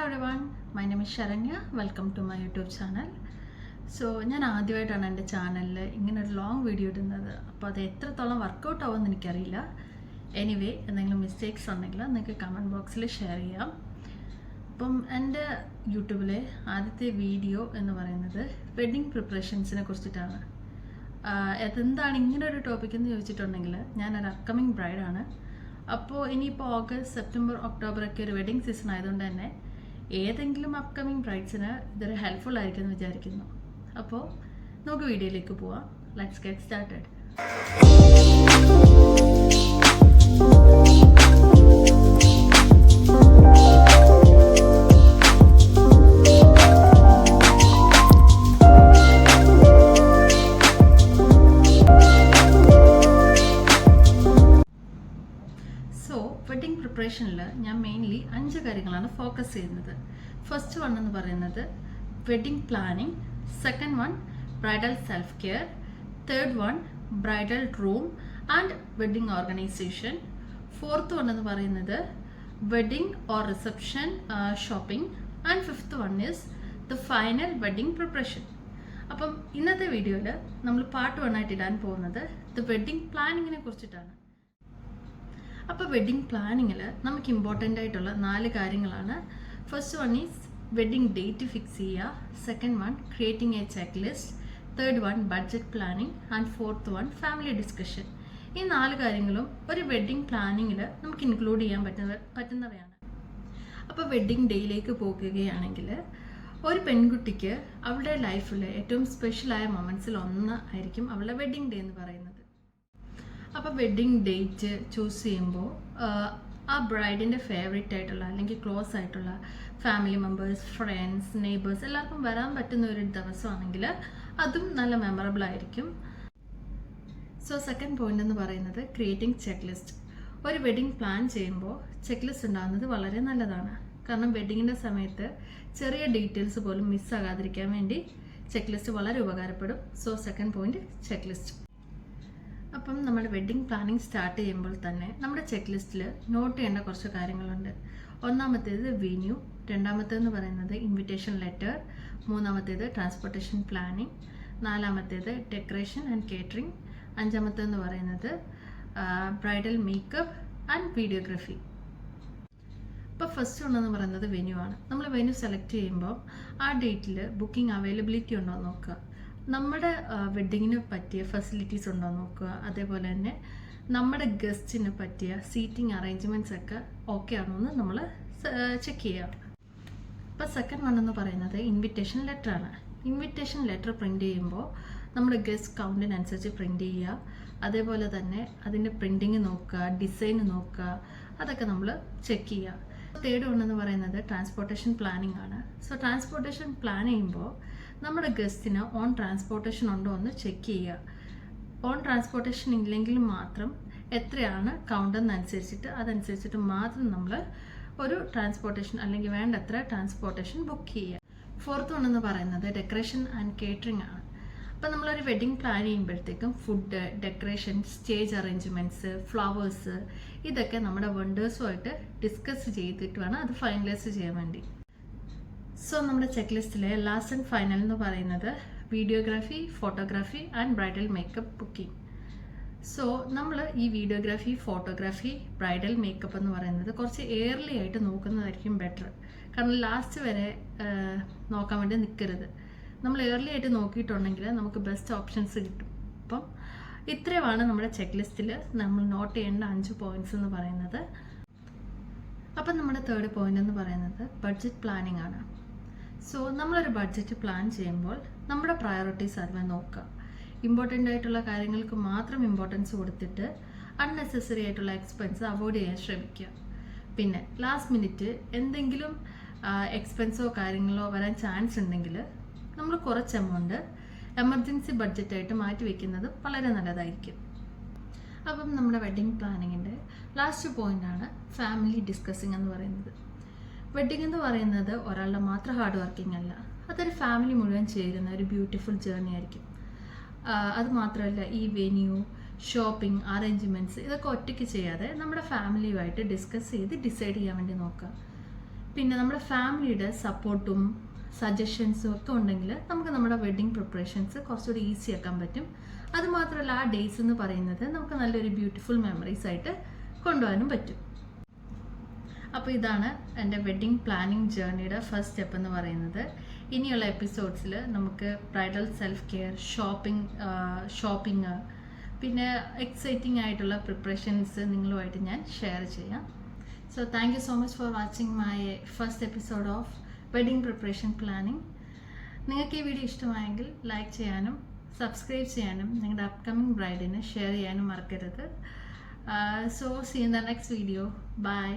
everyone, my name is Sharanya. Welcome to my YouTube channel. So, ഞാൻ ആദ്യമായിട്ടാണ് എൻ്റെ ചാനലിൽ ഇങ്ങനെ ഒരു ലോങ് വീഡിയോ ഇടുന്നത്. അപ്പോൾ അത് എത്രത്തോളം വർക്കൗട്ട് ആവുമെന്ന് എനിക്കറിയില്ല. എനിവേ എന്തെങ്കിലും മിസ്റ്റേക്സ് ഉണ്ടെങ്കിൽ നിങ്ങൾക്ക് കമൻറ്റ് ബോക്സിൽ ഷെയർ ചെയ്യാം. അപ്പം എൻ്റെ യൂട്യൂബിലെ ആദ്യത്തെ വീഡിയോ എന്ന് പറയുന്നത് വെഡ്ഡിങ് പ്രിപ്പറേഷൻസിനെ കുറിച്ചിട്ടാണ്. അതെന്താണ് ഇങ്ങനെ ഒരു ടോപ്പിക് എന്ന് ചോദിച്ചിട്ടുണ്ടെങ്കിൽ ഞാനൊരു അപ്കമിങ് ബ്രൈഡാണ്. അപ്പോൾ ഇനിയിപ്പോൾ ഓഗസ്റ്റ്, സെപ്റ്റംബർ, ഒക്ടോബർ ഒക്കെ ഒരു വെഡ്ഡിങ് സീസൺ ആയതുകൊണ്ട് തന്നെ ഏതെങ്കിലും അപ്കമിങ് ബ്രൈഡ്സിന് ഇതൊരു ഹെൽപ്ഫുൾ ആയിരിക്കും എന്ന് വിചാരിക്കുന്നു. അപ്പോൾ നമുക്ക് വീഡിയോയിലേക്ക് പോവാം. Let's get started. വെഡ്ഡിങ് പ്രിപ്പറേഷനിൽ ഞാൻ മെയിൻലി 5 കാര്യങ്ങളാണ് ഫോക്കസ് ചെയ്യുന്നത്. ഫസ്റ്റ് വൺ എന്ന് പറയുന്നത് wedding planning, second one bridal self care, third one bridal room and wedding organisation, fourth one എന്ന് പറയുന്നത് wedding or reception shopping and fifth one is the final wedding preparation. അപ്പം ഇന്നത്തെ വീഡിയോയിൽ നമ്മൾ part 1 ആയിട്ട് ഇടാൻ പോകുന്നത് ദ വെഡ്ഡിങ് പ്ലാനിങ്ങിനെ കുറിച്ചിട്ടാണ്. അപ്പോൾ വെഡ്ഡിങ് പ്ലാനിങ്ങിൽ നമുക്ക് ഇമ്പോർട്ടൻ്റ് ആയിട്ടുള്ള 4 കാര്യങ്ങളാണ്. First one is wedding date fix ചെയ്യുക, second one creating a checklist, third one budget planning and fourth one family discussion. ഈ 4 കാര്യങ്ങളും ഒരു വെഡ്ഡിങ് പ്ലാനിങ്ങിൽ നമുക്ക് ഇൻക്ലൂഡ് ചെയ്യാൻ പറ്റുന്നവയാണ്. അപ്പോൾ വെഡ്ഡിങ് ഡേയിലേക്ക് പോകുകയാണെങ്കിൽ ഒരു പെൺകുട്ടിക്ക് അവളുടെ ലൈഫിൽ ഏറ്റവും സ്പെഷ്യലായ മൊമെൻറ്റ്സിൽ ഒന്ന് ആയിരിക്കും അവളുടെ വെഡ്ഡിങ് ഡേ എന്ന് പറയുന്നത്. അപ്പോൾ വെഡ്ഡിങ് ഡേറ്റ് ചൂസ് ചെയ്യുമ്പോൾ ആ ബ്രൈഡിൻ്റെ ഫേവറേറ്റ് ആയിട്ടുള്ള അല്ലെങ്കിൽ ക്ലോസ് ആയിട്ടുള്ള ഫാമിലി മെമ്പേഴ്സ്, ഫ്രണ്ട്സ്, നെയ്ബേഴ്സ് എല്ലാവർക്കും വരാൻ പറ്റുന്ന ഒരു ദിവസമാണെങ്കിൽ അതും നല്ല മെമ്മറബിൾ ആയിരിക്കും. സോ സെക്കൻഡ് പോയിന്റ് എന്ന് പറയുന്നത് ക്രിയേറ്റിംഗ് ചെക്ക് ലിസ്റ്റ്. ഒരു വെഡ്ഡിങ് പ്ലാൻ ചെയ്യുമ്പോൾ ചെക്ക് ലിസ്റ്റ് ഉണ്ടാകുന്നത് വളരെ നല്ലതാണ്. കാരണം വെഡ്ഡിങ്ങിൻ്റെ സമയത്ത് ചെറിയ ഡീറ്റെയിൽസ് പോലും മിസ്സാകാതിരിക്കാൻ വേണ്ടി ചെക്ക് ലിസ്റ്റ് വളരെ ഉപകാരപ്പെടും. So second point check list. അപ്പം നമ്മുടെ വെഡ്ഡിങ് പ്ലാനിങ് സ്റ്റാർട്ട് ചെയ്യുമ്പോൾ തന്നെ നമ്മുടെ ചെക്ക് ലിസ്റ്റിൽ നോട്ട് ചെയ്യേണ്ട കുറച്ച് കാര്യങ്ങളുണ്ട്. ഒന്നാമത്തേത് വെന്യൂ, രണ്ടാമത്തേതെന്ന് പറയുന്നത് ഇൻവിറ്റേഷൻ ലെറ്റർ, മൂന്നാമത്തേത് ട്രാൻസ്പോർട്ടേഷൻ പ്ലാനിങ്, നാലാമത്തേത് ഡെക്കറേഷൻ ആൻഡ് കേറ്ററിംഗ്, അഞ്ചാമത്തേതെന്ന് പറയുന്നത് ബ്രൈഡൽ മേക്കപ്പ് ആൻഡ് വീഡിയോഗ്രാഫി. ഇപ്പോൾ ഫസ്റ്റ് ഉണ്ടെന്ന് പറയുന്നത് വെന്യൂ ആണ്. നമ്മൾ വെന്യൂ സെലക്ട് ചെയ്യുമ്പോൾ ആ ഡേറ്റിൽ ബുക്കിംഗ് അവൈലബിലിറ്റി ഉണ്ടോ എന്ന് നോക്കുക. നമ്മുടെ വെഡ്ഡിങ്ങിന് പറ്റിയ ഫെസിലിറ്റീസ് ഉണ്ടോ നോക്കുക. അതേപോലെ തന്നെ നമ്മുടെ ഗസ്റ്റിന് പറ്റിയ സീറ്റിംഗ് അറേഞ്ച്മെൻറ്റ്സ് ഒക്കെ ഓക്കെ ആണോ എന്ന് നമ്മൾ ചെക്ക് ചെയ്യുക. ഇപ്പോൾ സെക്കൻഡ് വൺ എന്ന് പറയുന്നത് ഇൻവിറ്റേഷൻ ലെറ്റർ ആണ്. ഇൻവിറ്റേഷൻ ലെറ്റർ പ്രിൻ്റ് ചെയ്യുമ്പോൾ നമ്മുടെ ഗസ്റ്റ് കൗണ്ടിനനുസരിച്ച് പ്രിൻ്റ് ചെയ്യുക. അതേപോലെ തന്നെ അതിൻ്റെ പ്രിൻറ്റിങ് നോക്കുക, ഡിസൈൻ നോക്കുക, അതൊക്കെ നമ്മൾ ചെക്ക് ചെയ്യുക. തേർഡ് വൺ എന്ന് പറയുന്നത് ട്രാൻസ്പോർട്ടേഷൻ പ്ലാനിങ് ആണ്. സോ ട്രാൻസ്പോർട്ടേഷൻ പ്ലാൻ ചെയ്യുമ്പോൾ നമ്മുടെ ഗസ്റ്റിന് ഓൺ ട്രാൻസ്പോർട്ടേഷൻ ഉണ്ടോ എന്ന് ചെക്ക് ചെയ്യുക. ഓൺ ട്രാൻസ്പോർട്ടേഷൻ ഇല്ലെങ്കിൽ മാത്രം എത്രയാണ് കൗണ്ടെന്നനുസരിച്ചിട്ട് അതനുസരിച്ചിട്ട് മാത്രം നമ്മൾ ഒരു ട്രാൻസ്പോർട്ടേഷൻ അല്ലെങ്കിൽ വേണ്ടത്ര ട്രാൻസ്പോർട്ടേഷൻ ബുക്ക് ചെയ്യുക. ഫോർത്ത് വൺ എന്ന് പറയുന്നത് ഡെക്കറേഷൻ ആൻഡ് കേറ്ററിംഗ് ആണ്. അപ്പോൾ നമ്മളൊരു വെഡ്ഡിങ് പ്ലാൻ ചെയ്യുമ്പോഴത്തേക്കും food, decoration, stage arrangements, flowers ഇതൊക്കെ നമ്മുടെ വെണ്ടേഴ്സുമായിട്ട് ഡിസ്കസ് ചെയ്തിട്ട് വേണം അത് ഫൈനലൈസ് ചെയ്യാൻ വേണ്ടി. സോ നമ്മുടെ ചെക്ക് ലിസ്റ്റിലെ ലാസ്റ്റ് ആൻഡ് ഫൈനൽ എന്ന് പറയുന്നത് videography, photography and bridal makeup booking. So നമ്മൾ ഈ വീഡിയോഗ്രാഫി, ഫോട്ടോഗ്രാഫി, ബ്രൈഡൽ മേക്കപ്പ് എന്ന് പറയുന്നത് കുറച്ച് ഏർലി ആയിട്ട് നോക്കുന്നതായിരിക്കും ബെറ്റർ. കാരണം ലാസ്റ്റ് വരെ നോക്കാൻ വേണ്ടി നിൽക്കരുത്. നമ്മൾ ഏർലി ആയിട്ട് നോക്കിയിട്ടുണ്ടെങ്കിൽ നമുക്ക് ബെസ്റ്റ് ഓപ്ഷൻസ് കിട്ടും. അപ്പം ഇത്രയുമാണ് നമ്മുടെ ചെക്ക് ലിസ്റ്റിൽ നമ്മൾ നോട്ട് ചെയ്യേണ്ട 5 പോയിന്റ്സ് എന്ന് പറയുന്നത്. അപ്പം നമ്മുടെ തേർഡ് പോയിന്റ് എന്ന് പറയുന്നത് ബഡ്ജറ്റ് പ്ലാനിങ് ആണ്. സോ നമ്മളൊരു ബഡ്ജറ്റ് പ്ലാൻ ചെയ്യുമ്പോൾ നമ്മുടെ പ്രയോറിറ്റീസ് അറിയാൻ നോക്കുക. ഇമ്പോർട്ടൻ്റ് ആയിട്ടുള്ള കാര്യങ്ങൾക്ക് മാത്രം ഇമ്പോർട്ടൻസ് കൊടുത്തിട്ട് അൺനെസസറി ആയിട്ടുള്ള എക്സ്പെൻസ് അവോയ്ഡ് ചെയ്യാൻ ശ്രമിക്കുക. പിന്നെ ലാസ്റ്റ് മിനിറ്റ് എന്തെങ്കിലും എക്സ്പെൻസോ കാര്യങ്ങളോ വരാൻ ചാൻസ് ഉണ്ടെങ്കിൽ നമ്മൾ കുറച്ച് എമൗണ്ട് എമർജൻസി ബഡ്ജറ്റായിട്ട് മാറ്റി വയ്ക്കുന്നത് വളരെ നല്ലതായിരിക്കും. അപ്പം നമ്മുടെ വെഡ്ഡിങ് പ്ലാനിങ്ങിൻ്റെ ലാസ്റ്റ് പോയിൻ്റാണ് ഫാമിലി ഡിസ്കസിങ് എന്ന് പറയുന്നത്. വെഡ്ഡിങ് എന്ന് പറയുന്നത് ഒരാളുടെ മാത്രം ഹാർഡ് വർക്കിംഗ് അല്ല, അതൊരു ഫാമിലി മുഴുവൻ ചേരുന്ന ഒരു ബ്യൂട്ടിഫുൾ ജേർണി ആയിരിക്കും. അത് മാത്രമല്ല ഈ വെന്യൂ, ഷോപ്പിംഗ്, അറേഞ്ച്മെൻറ്റ്സ് ഇതൊക്കെ ഒറ്റയ്ക്ക് ചെയ്യാതെ നമ്മുടെ ഫാമിലിയുമായിട്ട് ഡിസ്കസ് ചെയ്ത് ഡിസൈഡ് ചെയ്യാൻ വേണ്ടി നോക്കുക. പിന്നെ നമ്മുടെ ഫാമിലിയുടെ സപ്പോർട്ടും സജഷൻസും ഒക്കെ ഉണ്ടെങ്കിൽ നമുക്ക് നമ്മുടെ വെഡ്ഡിങ് പ്രിപ്പറേഷൻസ് കുറച്ചുകൂടി ഈസി ആക്കാൻ പറ്റും. അതുമാത്രമല്ല ആ ഡേയ്സ് എന്ന് പറയുന്നത് നമുക്ക് നല്ലൊരു ബ്യൂട്ടിഫുൾ മെമ്മറീസ് ആയിട്ട് കൊണ്ടുപോകാനും പറ്റും. അപ്പോൾ ഇതാണ് എൻ്റെ വെഡ്ഡിങ് പ്ലാനിങ് ജേർണിയുടെ ഫസ്റ്റ് സ്റ്റെപ്പ് എന്ന് പറയുന്നത്. ഇനിയുള്ള എപ്പിസോഡ്സിൽ നമുക്ക് ബ്രൈഡൽ സെൽഫ് കെയർ, ഷോപ്പിംഗ്, പിന്നെ എക്സൈറ്റിംഗ് ആയിട്ടുള്ള പ്രിപ്പറേഷൻസ് നിങ്ങളുമായിട്ട് ഞാൻ ഷെയർ ചെയ്യാം. So thank you so much for watching my first episode of wedding preparation planning. നിങ്ങൾക്ക് ഈ വീഡിയോ ഇഷ്ടമായെങ്കിൽ ലൈക്ക് ചെയ്യാനും സബ്സ്ക്രൈബ് ചെയ്യാനും നിങ്ങളുടെ അപ്കമിങ് ബ്രൈഡിന് ഷെയർ ചെയ്യാനും മറക്കരുത്. So see in the next video. By.